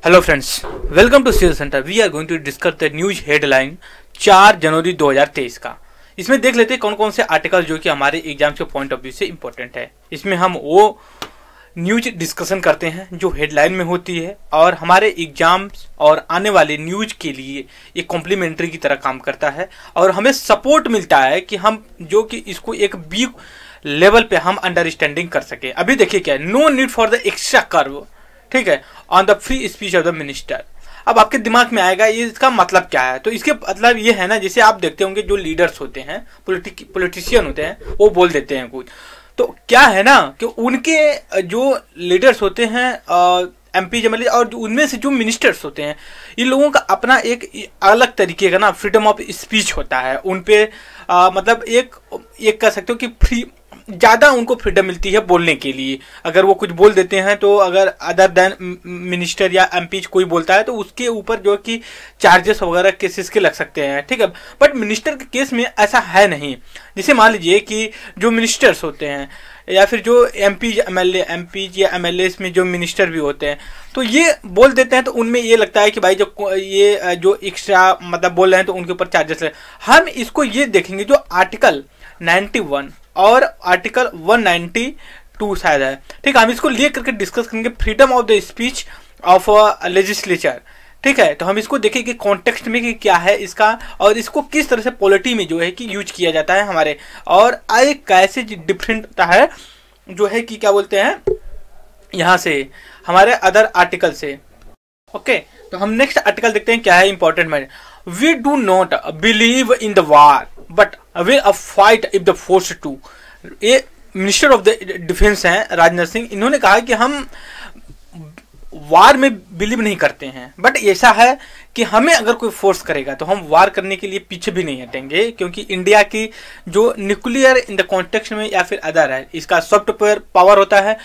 Hello friends, welcome to seal centre. We are going to discuss the news headline 4 January 2023 का। इसमें देख लेते हैं कौन कौन से आर्टिकल जो कि हमारे एग्जाम के पॉइंट ऑफ व्यू से इंपॉर्टेंट है। इसमें हम वो न्यूज डिस्कशन करते हैं जो हेडलाइन में होती है और हमारे एग्जाम्स और आने वाले न्यूज के लिए एक कॉम्प्लीमेंट्री की तरह काम करता है और हमें सपोर्ट मिलता है कि हम जो कि इसको एक बिग लेवल पे हम अंडरस्टैंडिंग कर सके। अभी देखिए क्या है, no need for the extra curb, ठीक है, on the free speech of the minister. अब आपके दिमाग में आएगा ये इसका मतलब क्या है। तो इसके मतलब ये है ना, जैसे आप देखते होंगे जो लीडर्स होते हैं, पॉलिटिशियन होते हैं, वो बोल देते हैं कुछ, तो क्या है ना कि उनके जो लीडर्स होते हैं एमपी एमएलए और उनमें से जो मिनिस्टर्स होते हैं, इन लोगों का अपना एक अलग तरीके का ना फ्रीडम ऑफ स्पीच होता है। उन पे मतलब एक कह सकते हो कि फ्री ज़्यादा उनको फ्रीडम मिलती है बोलने के लिए। अगर वो कुछ बोल देते हैं तो अगर अदर देन मिनिस्टर या एमपी कोई बोलता है तो उसके ऊपर जो कि चार्जेस वगैरह केसेस के लग सकते हैं, ठीक है। बट मिनिस्टर के केस में ऐसा है नहीं। जैसे मान लीजिए कि जो मिनिस्टर्स होते हैं या फिर जो एमपी या एमएलए में जो मिनिस्टर भी होते हैं, तो ये बोल देते हैं तो उनमें ये लगता है कि भाई जो एक्स्ट्रा मतलब बोल रहे हैं तो उनके ऊपर चार्जेस है। हम इसको ये देखेंगे जो आर्टिकल 91 और आर्टिकल 192 शायद है, ठीक है, हम इसको ले करके डिस्कस करेंगे, freedom of the speech of legislature, ठीक है। तो हम इसको देखेंगे कॉन्टेक्स्ट में कि क्या है इसका और इसको किस तरह से पॉलिटी में जो है कि यूज किया जाता है हमारे, और एक कैसे डिफरेंट होता है जो है कि क्या बोलते हैं यहाँ से हमारे अदर आर्टिकल से। ओके, तो हम नेक्स्ट आर्टिकल देखते हैं क्या है इंपॉर्टेंट में। We do not believe in the war but will a fight if the force to. ये मिनिस्टर ऑफ द डिफेंस हैं राजनाथ सिंह। इन्होंने कहा कि हम वार में बिलीव नहीं करते हैं, बट ऐसा है कि हमें अगर कोई फोर्स करेगा तो हम वार करने के लिए पीछे भी नहीं हटेंगे, क्योंकि इंडिया की जो न्यूक्लियर इन द कॉन्टेक्स्ट में या फिर अदर है, इसका सॉफ्ट पावर होता है,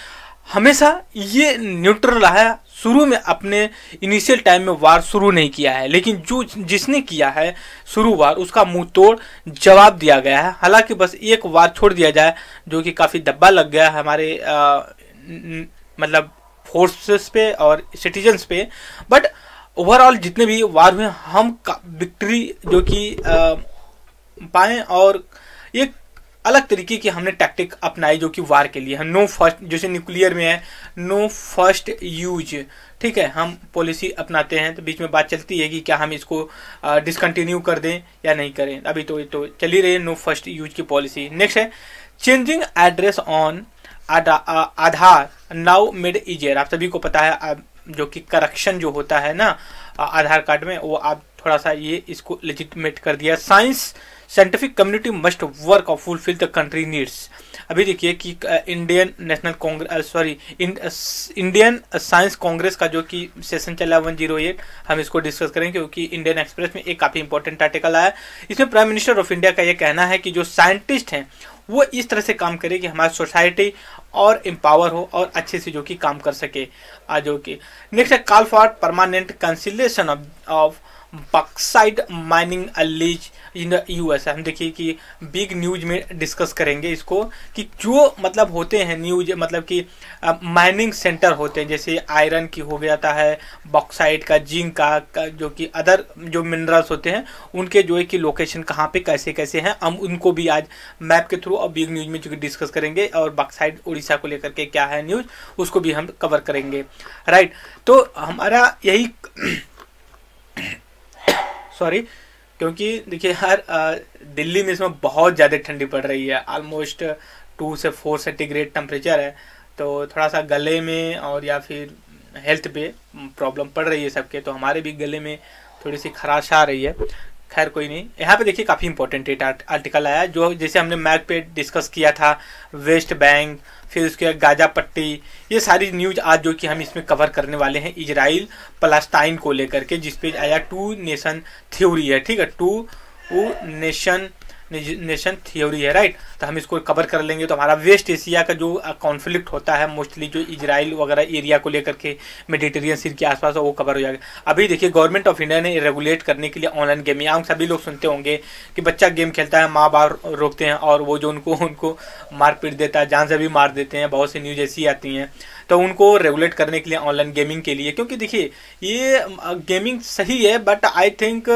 हमेशा ये न्यूट्रल रहा है। शुरू में अपने इनिशियल टाइम में वार शुरू नहीं किया है, लेकिन जो जिसने किया है शुरू वार, उसका मुंह तोड़ जवाब दिया गया है। हालांकि बस एक वार छोड़ दिया जाए जो कि काफ़ी दब्बा लग गया है हमारे मतलब फोर्सेस पे और सिटीजन्स पे, बट ओवरऑल जितने भी वार हुए हम विक्ट्री जो कि पाएँ और एक अलग तरीके की हमने टैक्टिक अपनाई जो कि वार के लिए है। नो फर्स्ट, जैसे न्यूक्लियर में है नो फर्स्ट यूज, ठीक है, हम पॉलिसी अपनाते हैं। तो बीच में बात चलती है कि क्या हम इसको डिसकंटिन्यू कर दें या नहीं करें। अभी तो चल ही रही है नो फर्स्ट यूज की पॉलिसी। नेक्स्ट है changing address on Aadhaar now made easier. आप सभी को पता है जो कि करेक्शन जो होता है ना आधार कार्ड में, वो आप थोड़ा सा ये इसको लेजिटिमेट कर दिया। साइंटिफिक कम्युनिटी मस्ट वर्क और फुलफिल द कंट्री नीड्स। अभी देखिए कि इंडियन साइंस कांग्रेस का जो कि सेशन चला 108, हम इसको डिस्कस करेंगे क्योंकि इंडियन एक्सप्रेस में एक काफ़ी इंपॉर्टेंट आर्टिकल आया। इसमें प्राइम मिनिस्टर ऑफ इंडिया का ये कहना है कि जो साइंटिस्ट हैं वो इस तरह से काम करे कि हमारी सोसाइटी और एम्पावर हो और अच्छे से जो कि काम कर सके। जो कि नेक्स्ट है call for permanent cancellation of bauxite mining lease in the US. हम देखिए कि बिग न्यूज में डिस्कस करेंगे इसको कि जो मतलब होते हैं न्यूज, मतलब कि माइनिंग सेंटर होते हैं, जैसे आयरन की हो जाता है, बॉक्साइट का, जिंक का जो कि अदर जो मिनरल्स होते हैं उनके जो है कि लोकेशन कहाँ पे कैसे कैसे हैं, हम उनको भी आज मैप के थ्रू और बिग न्यूज में जो कि डिस्कस करेंगे। और बॉक्साइट उड़ीसा को लेकर के क्या है न्यूज, उसको भी हम कवर करेंगे, राइट। तो हमारा यही सॉरी, क्योंकि देखिए हर दिल्ली में इसमें बहुत ज़्यादा ठंडी पड़ रही है, ऑलमोस्ट 2 से 4 सेंटीग्रेड टेम्परेचर है। तो थोड़ा सा गले में और या फिर हेल्थ पे प्रॉब्लम पड़ रही है सबके, तो हमारे भी गले में थोड़ी सी खराश आ रही है। खैर कोई नहीं। यहाँ पे देखिए काफ़ी इंपॉर्टेंट एक आर्टिकल आया जो जैसे हमने मैप पे डिस्कस किया था, वेस्ट बैंक, फिर उसके बाद गाजा पट्टी, ये सारी न्यूज आज जो कि हम इसमें कवर करने वाले हैं इजराइल पलस्ताइन को लेकर के, जिस पे आया 2 नेशन थ्योरी है, ठीक है, 2 नेशन थ्योरी है, राइट। तो हम इसको कवर कर लेंगे। तो हमारा वेस्ट एशिया का जो कॉन्फ्लिक्ट होता है मोस्टली जो इजराइल वगैरह एरिया को लेकर के मेडिटेरियन सी के आसपास, वो कवर हो जाएगा। अभी देखिए गवर्नमेंट ऑफ इंडिया ने रेगुलेट करने के लिए ऑनलाइन गेमिंग, हम सभी लोग सुनते होंगे कि बच्चा गेम खेलता है, माँ बाप रोकते हैं और वो जो उनको मार पीट देता है, जान से भी मार देते हैं, बहुत सी न्यूज ऐसी आती हैं। तो उनको रेगुलेट करने के लिए ऑनलाइन गेमिंग के लिए, क्योंकि देखिए ये गेमिंग सही है बट आई थिंक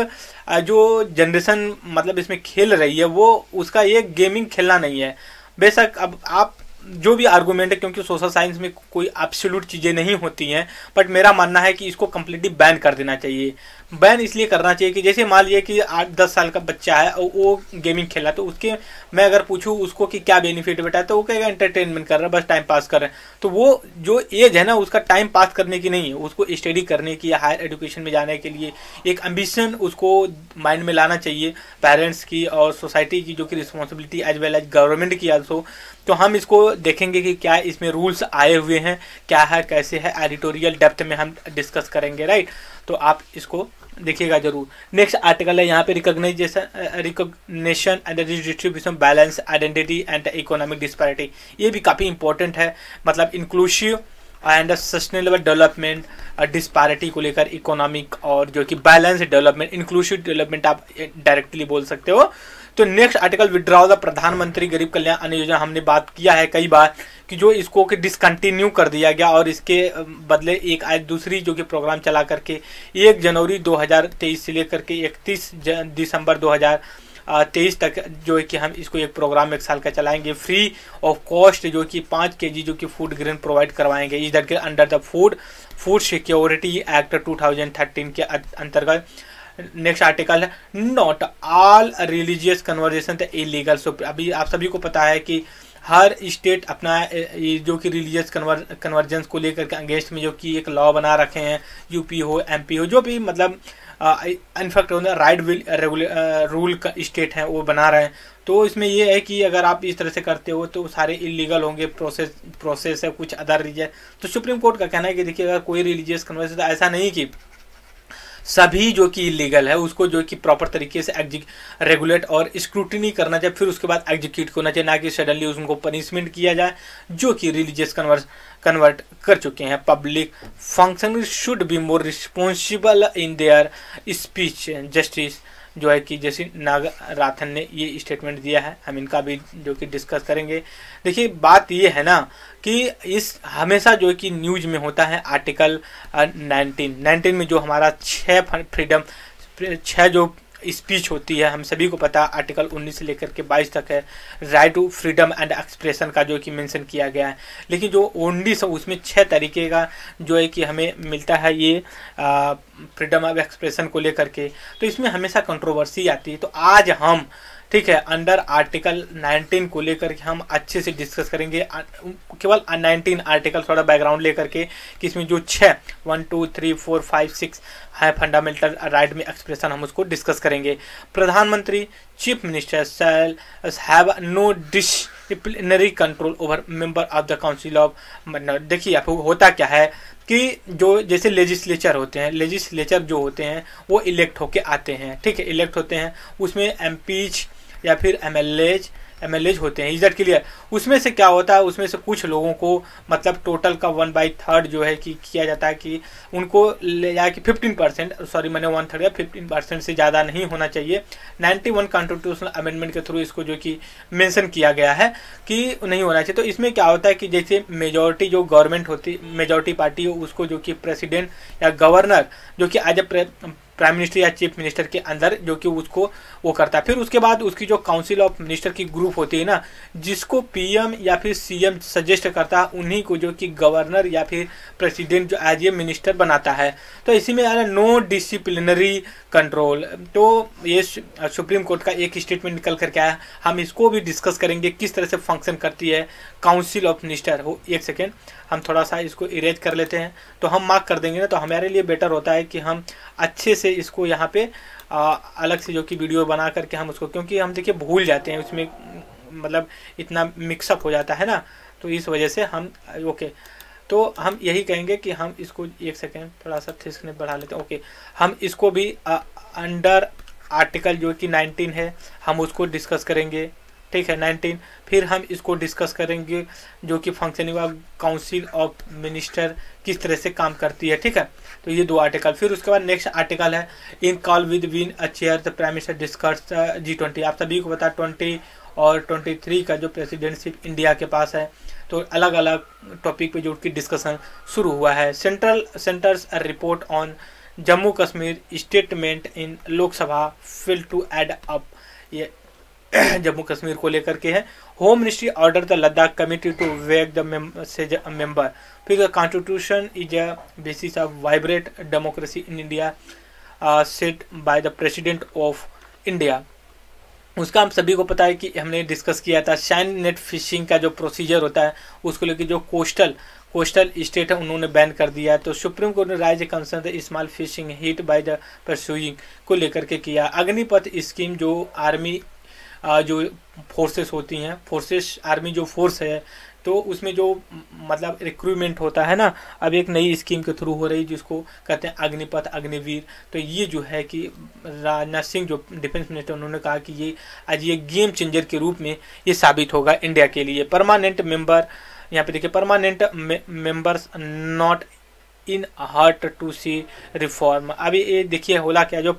जो जनरेशन मतलब इसमें खेल रही है वो उसका ये गेमिंग खेलना नहीं है। बेशक अब आप जो भी आर्गूमेंट है, क्योंकि सोशल साइंस में कोई एब्सोल्यूट चीज़ें नहीं होती हैं, बट मेरा मानना है कि इसको कम्प्लीटली बैन कर देना चाहिए। बैन इसलिए करना चाहिए कि जैसे मान लिया कि 8-10 साल का बच्चा है और वो गेमिंग खेला, तो उसके मैं अगर पूछूं उसको कि क्या बेनिफिट बेटा, तो वो कहेगा एंटरटेनमेंट कर रहा है, बस टाइम पास कर रहे हैं। तो वो जो एज है ना उसका टाइम पास करने की नहीं है, उसको स्टडी करने की या हायर एजुकेशन में जाने के लिए एक एम्बिशन उसको माइंड में लाना चाहिए, पेरेंट्स की और सोसाइटी की जो कि responsibility as well as government की आल्सो। तो हम इसको देखेंगे कि क्या इसमें रूल्स आए हुए हैं, क्या है, कैसे है, एडिटोरियल डेप्थ में हम डिस्कस करेंगे, राइट। तो आप इसको देखिएगा जरूर। नेक्स्ट आर्टिकल है यहाँ पे recognition and distribution balance identity and economic disparity. ये भी काफ़ी इंपॉर्टेंट है, मतलब inclusive and sustainable development disparity को लेकर इकोनॉमिक और जो कि बैलेंस डेवलपमेंट, इंक्लूसिव डेवलपमेंट आप डायरेक्टली बोल सकते हो। तो नेक्स्ट आर्टिकल विड्रॉल द प्रधानमंत्री गरीब कल्याण अन्न योजना, हमने बात किया है कई बार कि जो इसको कि डिसकंटिन्यू कर दिया गया और इसके बदले एक आज दूसरी जो कि प्रोग्राम चला करके 1 जनवरी 2023 से लेकर के 31 दिसंबर 2023 तक जो है कि हम इसको एक प्रोग्राम 1 साल का चलाएंगे फ्री ऑफ कॉस्ट, जो कि 5 kg जो कि फूड ग्रेन प्रोवाइड करवाएंगे इधर के under the food security act 2013 के अंतर्गत। नेक्स्ट आर्टिकल है not all religious conversion illegal. So अभी आप सभी को पता है कि हर स्टेट अपना जो कि रिलीजियस कन्वर्जेंस को लेकर के अगेंस्ट में जो कि एक लॉ बना रखे हैं, यूपी हो एमपी हो, जो भी मतलब इनफैक्ट राइट विल रूल का स्टेट है वो बना रहे हैं। तो इसमें ये है कि अगर आप इस तरह से करते हो तो सारे इलीगल होंगे, प्रोसेस है कुछ अदर रिलीजियस। तो सुप्रीम कोर्ट का कहना है कि देखिए अगर कोई रिलीजियस कन्वर्जेंस, ऐसा नहीं कि सभी जो कि इलीगल है उसको जो कि प्रॉपर तरीके से रेगुलेट और स्क्रूटिनी करना चाहिए, फिर उसके बाद एग्जीक्यूट करना चाहिए, ना कि सडनली उनको पनिशमेंट किया जाए जो कि रिलीजियस कन्वर्ट कर चुके हैं। Public functionary should be more responsible in their speech justice, जो है कि जैसे नागराथन ने ये स्टेटमेंट दिया है, हम इनका भी जो कि डिस्कस करेंगे। देखिए बात ये है ना कि इस हमेशा जो कि न्यूज में होता है आर्टिकल 19 में जो हमारा 6 जो स्पीच होती है, हम सभी को पता आर्टिकल 19 से लेकर के 22 तक है, right to freedom and expression का जो कि मेंशन किया गया है। लेकिन जो 19 उसमें 6 तरीके का जो है कि हमें मिलता है ये फ्रीडम ऑफ एक्सप्रेशन को लेकर के, तो इसमें हमेशा कंट्रोवर्सी आती है। तो आज हम ठीक है अंडर आर्टिकल 19 को लेकर के हम अच्छे से डिस्कस करेंगे, केवल 19 आर्टिकल, थोड़ा बैकग्राउंड लेकर के कि इसमें जो 1, 2, 3, 4, 5, 6 है फंडामेंटल राइट में एक्सप्रेशन, हम उसको डिस्कस करेंगे। प्रधानमंत्री chief minister shall have no disciplinary control over member of the council of. देखिए आपको होता क्या है कि जो जैसे लेजिस्लेचर होते हैं, लेजिस्लेचर जो होते हैं वो इलेक्ट होके आते हैं, ठीक है, इलेक्ट होते हैं, उसमें एमपीज या फिर एमएलएज होते हैं, इज क्लियर। उसमें से क्या होता है, उसमें से कुछ लोगों को मतलब टोटल का 1/3 जो है कि किया जाता है कि उनको ले जाके 15%, सॉरी मैंने 1/3 या 15% से ज़्यादा नहीं होना चाहिए। 91 कॉन्स्टिट्यूशनल अमेंडमेंट के थ्रू इसको जो कि मेंशन किया गया है कि नहीं होना चाहिए। तो इसमें क्या होता है कि जैसे मेजॉरिटी जो गवर्नमेंट होती, मेजॉरिटी पार्टी हो, उसको जो कि प्रेसिडेंट या गवर्नर जो कि एज ए प्राइम मिनिस्टर या चीफ मिनिस्टर के अंदर जो कि उसको वो करता है। फिर उसके बाद उसकी जो काउंसिल ऑफ मिनिस्टर की ग्रुप होती है ना, जिसको पीएम या फिर सीएम सजेस्ट करता है, उन्हीं को जो कि गवर्नर या फिर प्रेसिडेंट जो एज ए मिनिस्टर बनाता है। तो इसी में नो डिसिप्लिनरी कंट्रोल, तो ये सुप्रीम कोर्ट का एक स्टेटमेंट निकल करके आया, हम इसको भी डिस्कस करेंगे किस तरह से फंक्शन करती है काउंसिल ऑफ मिनिस्टर हो। एक सेकेंड हम थोड़ा सा इसको इरेज कर लेते हैं, तो हम मार्क कर देंगे ना, तो हमारे लिए बेटर होता है कि हम अच्छे से इसको यहाँ पे अलग से जो कि वीडियो बना करके हम उसको, क्योंकि हम देखिए भूल जाते हैं उसमें, मतलब इतना मिक्सअप हो जाता है ना, तो इस वजह से हम ओके। तो हम यही कहेंगे कि हम इसको एक सेकेंड थोड़ा सा थिकनेस बढ़ा लेते हैं। ओके, हम इसको भी अंडर आर्टिकल जो कि 19 है हम उसको डिस्कस करेंगे, ठीक है 19। फिर हम इसको डिस्कस करेंगे जो कि functioning of council of minister किस तरह से काम करती है, ठीक है। तो ये 2 आर्टिकल। फिर उसके बाद नेक्स्ट आर्टिकल है in call with win a chair the prime minister discuss G20। आप सभी को पता 20 और 23 का जो प्रेसिडेंटशिप इंडिया के पास है, तो अलग अलग टॉपिक पे जो कि डिस्कशन शुरू हुआ है। Centre's report on Jammu Kashmir statement in Lok Sabha fail to add up, ये जम्मू कश्मीर को लेकर के है। Home ministry order the Ladakh committee to wake the member, फिर constitution is a basis of vibrant democracy in India set by the president of India. उसका हम सभी को पता है कि हमने डिस्कस किया था। शाइन नेट फिशिंग का जो प्रोसीजर होता है उसको लेकर जो कोस्टल स्टेट है उन्होंने बैन कर दिया है। तो सुप्रीम कोर्ट ने rise concern small fishing hit by the pursuing को लेकर के किया। अग्निपथ स्कीम जो आर्मी जो फोर्सेस होती हैं, फोर्सेस आर्मी जो फोर्स है तो उसमें जो मतलब रिक्रूटमेंट होता है ना, अब एक नई स्कीम के थ्रू हो रही जिसको कहते हैं अग्निपथ अग्निवीर। तो ये जो है कि राजनाथ सिंह जो डिफेंस मिनिस्टर उन्होंने कहा कि ये आज ये गेम चेंजर के रूप में ये साबित होगा इंडिया के लिए। परमानेंट मेंबर, यहाँ पे देखिए permanent members not in heart to see reform. अभी ये देखिए होला क्या, जो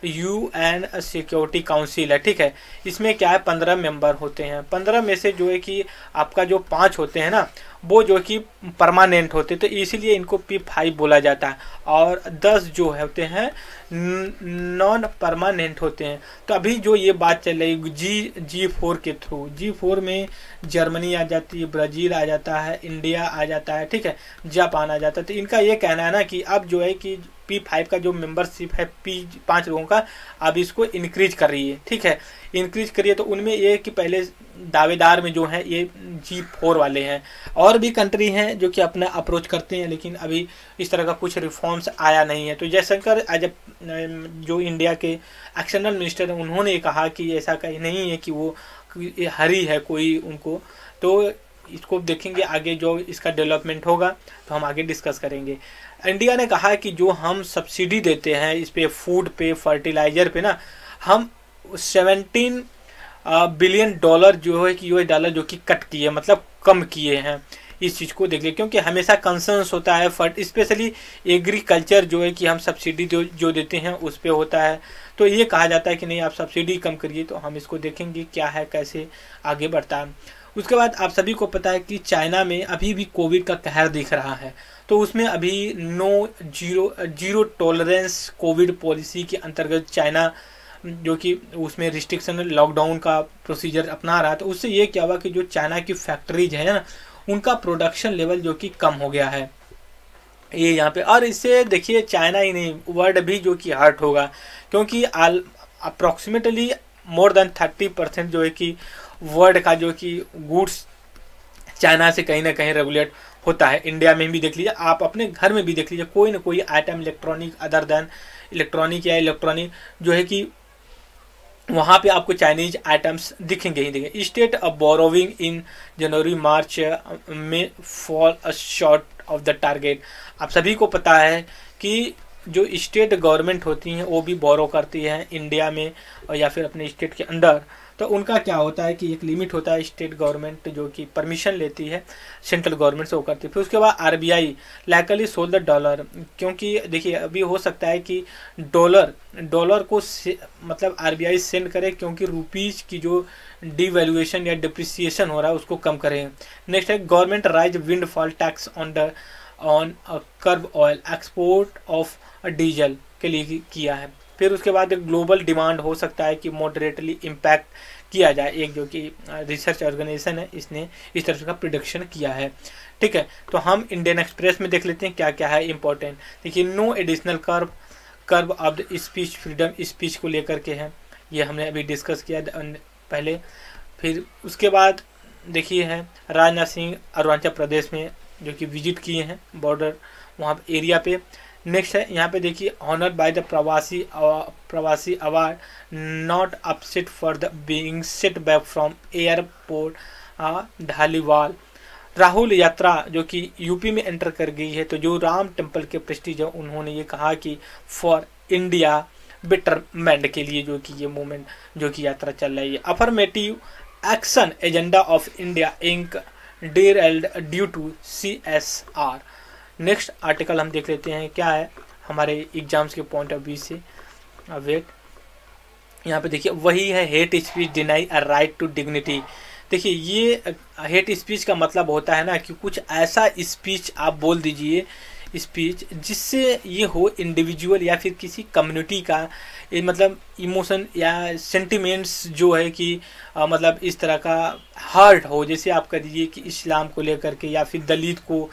UN सिक्योरिटी काउंसिल है, ठीक है, इसमें क्या है 15 मेंबर होते हैं। 15 में से जो है कि आपका जो 5 होते हैं ना वो जो कि परमानेंट होते, तो इसीलिए इनको P5 बोला जाता है, और 10 जो होते हैं नॉन परमानेंट होते हैं। तो अभी जो ये बात चल रही G4 के थ्रू, G4 में जर्मनी आ जाती है, ब्राज़ील आ जाता है, इंडिया आ जाता है, ठीक है, जापान आ जाता है। तो इनका ये कहना है ना कि अब जो है कि P5 का जो मेंबरशिप है 5 लोगों का, अब इसको इंक्रीज कर रही है, ठीक है, इंक्रीज करिए। तो उनमें ये कि पहले दावेदार में जो है ये G4 वाले हैं, और भी कंट्री हैं जो कि अपना अप्रोच करते हैं, लेकिन अभी इस तरह का कुछ रिफॉर्म्स आया नहीं है। तो जयशंकर आज जो इंडिया के एक्सटर्नल मिनिस्टर हैं उन्होंने कहा कि ऐसा कहीं नहीं है कि वो हरी है कोई उनको, तो इसको देखेंगे आगे जो इसका डेवलपमेंट होगा तो हम आगे डिस्कस करेंगे। इंडिया ने कहा कि जो हम सब्सिडी देते हैं इस पे, फूड पे, फर्टिलाइजर पे ना, हम 17 बिलियन डॉलर जो है कि $US जो कि कट किए, मतलब कम किए हैं। इस चीज़ को देख लिया, क्योंकि हमेशा कंसर्न्स होता है स्पेशली एग्रीकल्चर जो है कि हम सब्सिडी जो देते हैं उस पे होता है। तो ये कहा जाता है कि नहीं आप सब्सिडी कम करिए, तो हम इसको देखेंगे क्या है कैसे आगे बढ़ता है। उसके बाद आप सभी को पता है कि चाइना में अभी भी कोविड का कहर दिख रहा है, तो उसमें अभी जीरो टॉलरेंस कोविड पॉलिसी के अंतर्गत चाइना जो कि उसमें रिस्ट्रिक्शन लॉकडाउन का प्रोसीजर अपना रहा। तो उससे ये क्या हुआ कि जो चाइना की फैक्ट्रीज है ना उनका प्रोडक्शन लेवल जो कि कम हो गया है ये यहाँ पे, और इससे देखिए चाइना ही नहीं वर्ल्ड भी जो कि हर्ट होगा, क्योंकि अप्रॉक्सीमेटली मोर देन 30% जो है कि वर्ल्ड का जो कि गुड्स चाइना से कहीं ना कहीं रेगुलेट होता है। इंडिया में भी देख लीजिए, आप अपने घर में भी देख लीजिए, कोई ना कोई item electronic other than electronic जो है कि वहाँ पे आपको चाइनीज आइटम्स दिखेंगे ही दिखेंगे। स्टेट ऑफ बोरोविंग इन जनवरी मार्च में fall short of the target. आप सभी को पता है कि जो स्टेट गवर्नमेंट होती हैं वो भी बोरो करती हैं इंडिया में और या फिर अपने स्टेट के अंदर, तो उनका क्या होता है कि एक लिमिट होता है, स्टेट गवर्नमेंट जो कि परमिशन लेती है सेंट्रल गवर्नमेंट से वो करती है। फिर उसके बाद RBI likely sold the dollar, क्योंकि देखिए अभी हो सकता है कि डॉलर को मतलब RBI सेंड करे, क्योंकि रुपीज़ की जो डिवैल्यूएशन या डिप्रिसिएशन हो रहा है उसको कम करें। नेक्स्ट है government rise windfall tax on curb oil export of diesel के लिए किया है। फिर उसके बाद एक ग्लोबल डिमांड हो सकता है कि मॉडरेटली इम्पैक्ट किया जाए, एक जो कि रिसर्च ऑर्गेनाइजेशन है इसने इस तरह का प्रिडिक्शन किया है, ठीक है। तो हम इंडियन एक्सप्रेस में देख लेते हैं क्या क्या है इंपॉर्टेंट। देखिए no additional curb of the speech, freedom speech को लेकर के है, ये हमने अभी डिस्कस किया पहले। फिर उसके बाद देखिए है राजनाथ सिंह अरुणाचल प्रदेश में जो कि विजिट किए हैं बॉर्डर वहाँ एरिया पे। नेक्स्ट है यहाँ पे देखिए ऑनर्ड बाय द प्रवासी award not upset for the being set back from airport Dhaliwal. Rahul यात्रा जो कि यूपी में एंटर कर गई है, तो जो राम टेम्पल के प्रेस्टीज है उन्होंने ये कहा कि फॉर इंडिया बेटरमेंट के लिए जो कि ये मूवमेंट जो कि यात्रा चल रही है। Affirmative action agenda of India inc derailed due to CSR। Next article हम देख लेते हैं क्या है हमारे एग्जाम्स के पॉइंट ऑफ व्यू से। वेट यहाँ पे देखिए वही है hate speech deny a right to dignity. देखिए ये हेट स्पीच का मतलब होता है ना कि कुछ ऐसा स्पीच आप बोल दीजिए, स्पीच जिससे ये हो इंडिविजुअल या फिर किसी कम्युनिटी का ये मतलब इमोशन या सेंटिमेंट्स जो है कि मतलब इस तरह का हर्ट हो। जैसे आप कह दीजिए कि इस्लाम को लेकर के या फिर दलित को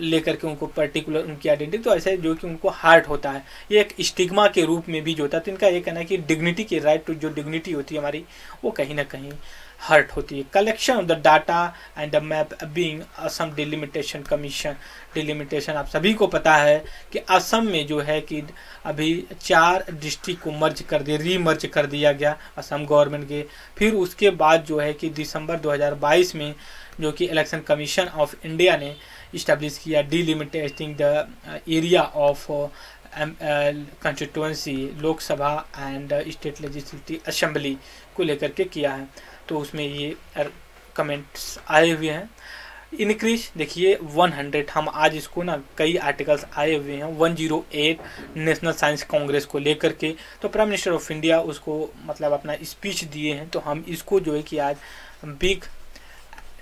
लेकर के उनको पर्टिकुलर उनकी आइडेंटिटी, तो ऐसे जो कि उनको हार्ट होता है, ये एक स्टिग्मा के रूप में भी जो होता है। तो इनका ये कहना है कि डिग्निटी की राइट टू जो डिग्निटी होती है हमारी, वो कहीं ना कहीं हर्ट होती है। Collection of the data and the map being Assam delimitation commission. Delimitation आप सभी को पता है कि असम में जो है कि अभी 4 डिस्ट्रिक्ट को मर्ज कर दिया, रीमर्ज कर दिया गया असम गवर्नमेंट के। फिर उसके बाद जो है कि दिसंबर 2022 में जो कि इलेक्शन कमीशन ऑफ इंडिया ने इस्टेब्लिश किया delimitating the area of constituency Lok Sabha and state legislative assembly को लेकर के किया है। तो उसमें ये कमेंट्स आए हुए हैं। इंक्रीज देखिए 100, हम आज इसको ना कई आर्टिकल्स आए हुए हैं 108 नेशनल साइंस कांग्रेस को लेकर के। तो प्राइम मिनिस्टर ऑफ इंडिया उसको मतलब अपना स्पीच दिए हैं, तो हम इसको जो है कि आज बिग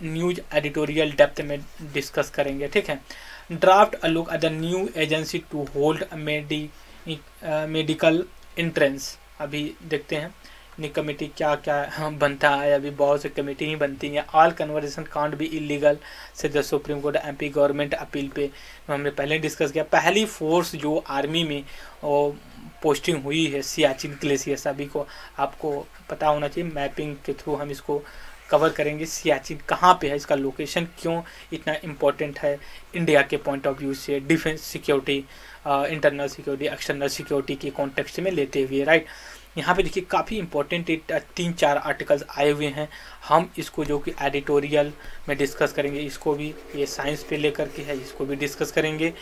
न्यूज एडिटोरियल डेप्थ में डिस्कस करेंगे, ठीक है। Draft a look at the new agency to hold medical entrance. अभी देखते हैं नी कमेटी क्या क्या बनता है। अभी बहुत से कमेटी ही बनती हैं। All conversation can't be illegal से the Supreme Court MP government appeal पे हमने पहले डिस्कस किया। पहली फोर्स जो आर्मी में पोस्टिंग हुई है सियाचिन ग्लेशियर, सभी को आपको पता होना चाहिए। मैपिंग के थ्रू हम इसको कवर करेंगे। सियाचिन कहाँ पे है, इसका लोकेशन क्यों इतना इम्पोर्टेंट है इंडिया के पॉइंट ऑफ व्यू से, defence security, internal security, external security के कॉन्टेक्स्ट में लेते हुए, राइट। यहाँ पे देखिए काफ़ी इंपॉर्टेंट 3-4 आर्टिकल्स आए हुए हैं। हम इसको जो कि एडिटोरियल में डिस्कस करेंगे, इसको भी ये साइंस पे लेकर के है, इसको भी डिस्कस करेंगे।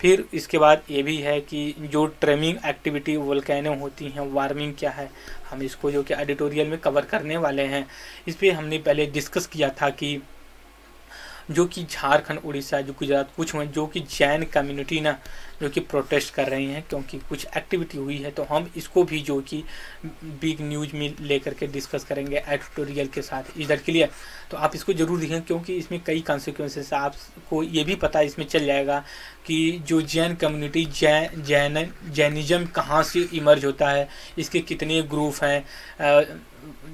फिर इसके बाद ये भी है कि जो ट्रेमिंग एक्टिविटी वोल्केनो होती हैं, वार्मिंग क्या है, हम इसको जो कि एडिटोरियल में कवर करने वाले हैं। इस पर हमने पहले डिस्कस किया था कि जो कि झारखंड, उड़ीसा, जो गुजरात, कुछ में जो कि जैन कम्युनिटी ना जो कि प्रोटेस्ट कर रही हैं क्योंकि कुछ एक्टिविटी हुई है, तो हम इसको भी जो कि बिग न्यूज में लेकर के डिस्कस करेंगे एडिटोरियल के साथ। इधर क्लियर, तो आप इसको जरूर देखें क्योंकि इसमें कई कॉन्सिक्वेंसेस आपको ये भी पता इसमें चल जाएगा कि जो जैन कम्युनिटी जैनिज्म कहाँ से इमर्ज होता है, इसके कितने ग्रुप हैं,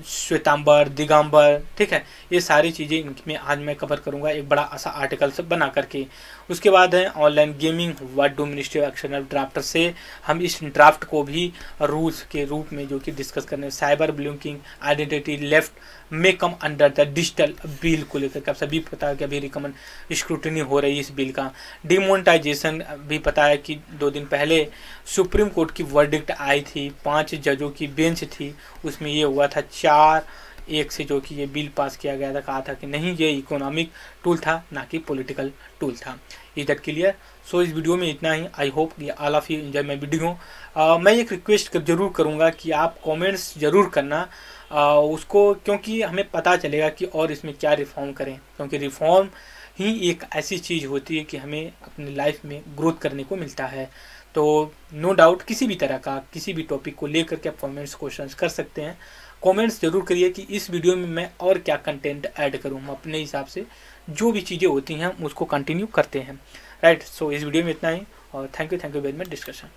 श्वेतांबर, दिगंबर, ठीक है। ये सारी चीज़ें इनमें आज मैं कवर करूंगा एक बड़ा ऐसा आर्टिकल से बना करके। उसके बाद है online gaming, what do ministry of external drafter से हम इस ड्राफ्ट को भी रूल्स के रूप में जो कि डिस्कस करने। साइबर ब्लॉकिंग आइडेंटिटी लेफ्ट में come under the digital bill को लेकर के आप सभी पता है कि अभी रिकमेंड स्क्रूटनी हो रही है इस बिल का। डिमोनेटाइजेशन भी पता है कि 2 दिन पहले सुप्रीम कोर्ट की वर्डिक्ट आई थी, 5 जजों की बेंच थी, उसमें ये हुआ था 4-1 से जो कि ये बिल पास किया गया था। कहा था कि नहीं, ये इकोनॉमिक टूल था ना कि पॉलिटिकल टूल था। Is that clear? सो इस वीडियो में इतना ही। I hope all of you enjoy my video. मैं एक रिक्वेस्ट जरूर करूँगा कि आप कमेंट्स जरूर करना उसको, क्योंकि हमें पता चलेगा कि और इसमें क्या रिफॉर्म करें, क्योंकि रिफॉर्म ही एक ऐसी चीज़ होती है कि हमें अपनी लाइफ में ग्रोथ करने को मिलता है। तो नो डाउट किसी भी तरह का किसी भी टॉपिक को लेकर के आप कमेंट्स क्वेश्चंस कर सकते हैं। कमेंट्स जरूर करिए कि इस वीडियो में मैं और क्या कंटेंट ऐड करूँ। हम अपने हिसाब से जो भी चीज़ें होती हैं उसको कंटिन्यू करते हैं, राइट। सो इस वीडियो में इतना ही और thank you very much discussion.